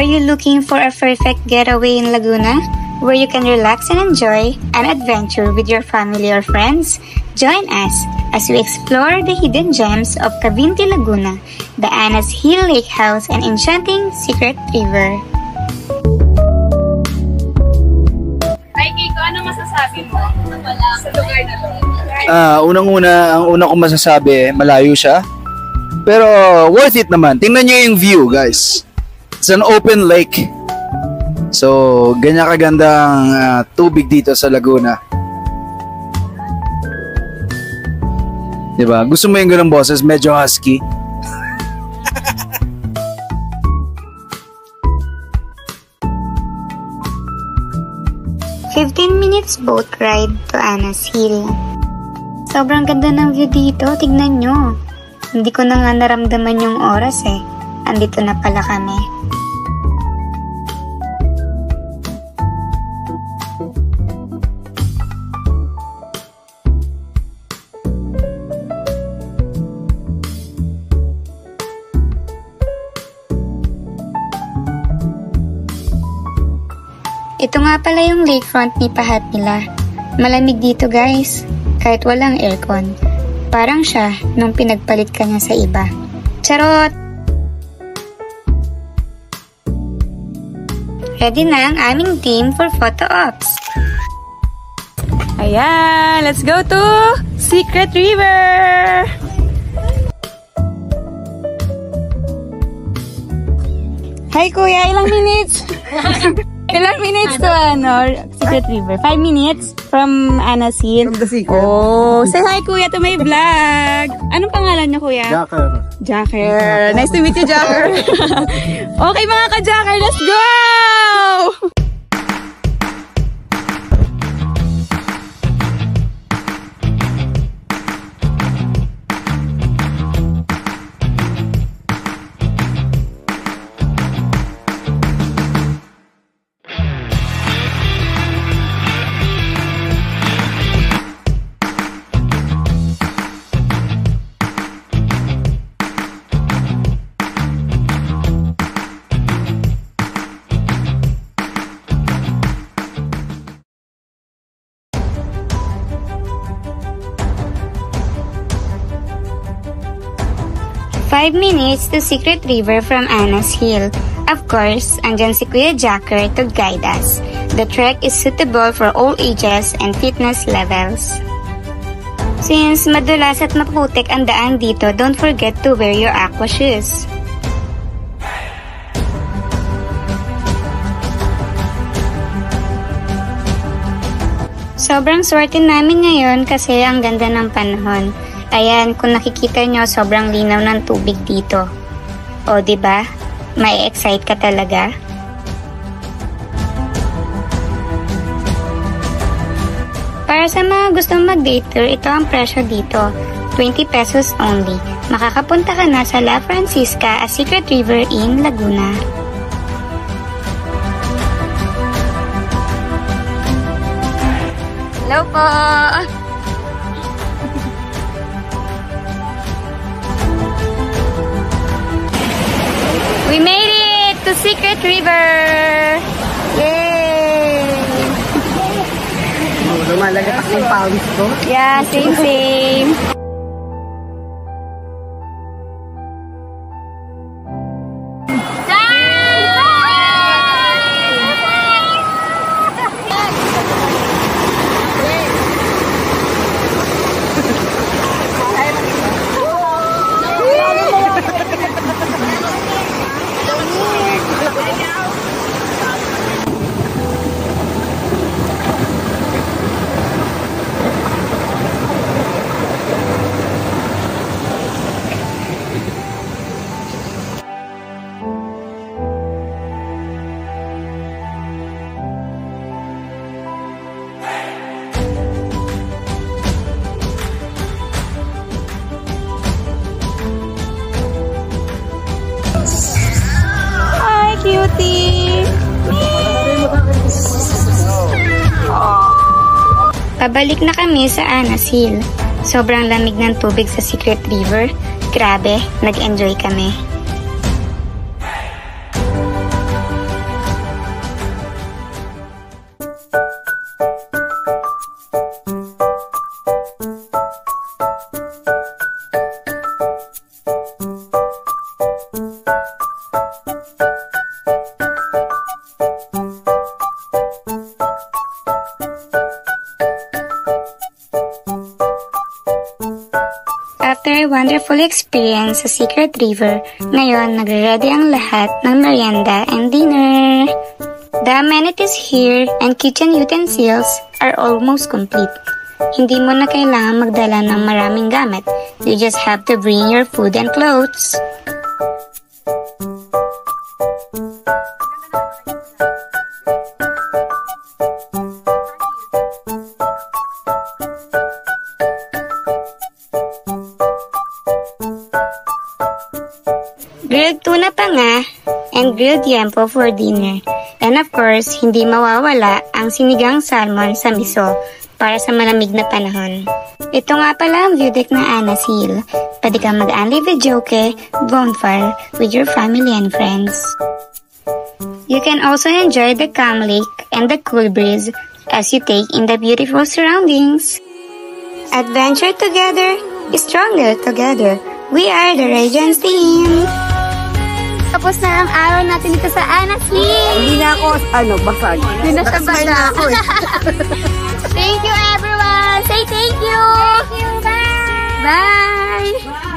Are you looking for a perfect getaway in Laguna, where you can relax and enjoy an adventure with your family or friends? Join us as we explore the hidden gems of Cavinti, Laguna, the Anas Hill Lake House, and enchanting Secret River. Hi Kiko, ano masasabi mo sa lugar na to? Ang una kong masasabi, malayo siya. Pero worth it naman. Tingnan nyo yung view, guys. It's an open lake. So, ganyan kagandang tubig dito sa Laguna. Diba? Gusto mo yung ganung boses? Medyo husky. Minutes boat ride to Anas Hill. Sobrang ganda ng view dito, tignan nyo. Hindi ko na nga naramdaman yung oras eh. Andito na pala kami. Ito nga pala yung lakefront ni Pahat nila. Malamig dito guys, kahit walang aircon. Parang siya nung pinagpalit ka niya sa iba. Charot! Ready na ang aming team for photo ops. Ayan, let's go to Secret River! Hi Kuya, ilang minutes? Ilang minutes to Secret River? 5 minutes from Anas Hill. From the secret. Oh, say hi Kuya to my vlog. Anong pangalan niyo Kuya? Jacker. Jacker. Nice to meet you, Jacker. Okay mga ka-Jacker, let's go! Five minutes to Secret River from Anas Hill. Of course, andyan si Kuya Jacker to guide us. The trek is suitable for all ages and fitness levels. Since madulas at maputik ang daan dito, don't forget to wear your aqua shoes. Sobrang swerte namin ngayon kasi ang ganda ng panahon. Ayan, kung nakikita nyo, sobrang linaw ng tubig dito. O, diba? May excite ka talaga. Para sa mga gustong mag-day tour, ito ang presyo dito. 20 pesos only. Makakapunta ka na sa La Francisca at Secret River in Laguna. Hello po! We made it to Secret River! Yay! Lumalagas yung pawis ko. Yeah, same. Cutie! Pabalik na kami sa Anas Hill. Sobrang lamig ng tubig sa Secret River. Grabe, nag-enjoy kami. wonderful experience sa Secret River, ngayon nagre-ready ang lahat ng merienda and dinner. The amenities here and kitchen utensils are almost complete. Hindi mo na kailangan magdala ng maraming gamit. You just have to bring your food and clothes. Grilled tuna pa nga, and grilled yempo for dinner. And of course, hindi mawawala ang sinigang salmon sa miso para sa malamig na panahon. Ito nga pala ang view deck ng Anna's Hill. Pwede kang mag-unli videoke, bonfire with your family and friends. You can also enjoy the calm lake and the cool breeze as you take in the beautiful surroundings. Adventure together, stronger together. We are the Radiance Team! Tapos na ang araw natin dito sa Anna's Hill. Hindi na ako, basag. Hindi na siya basag. Thank you everyone. Say thank you. Thank you. Bye. Bye.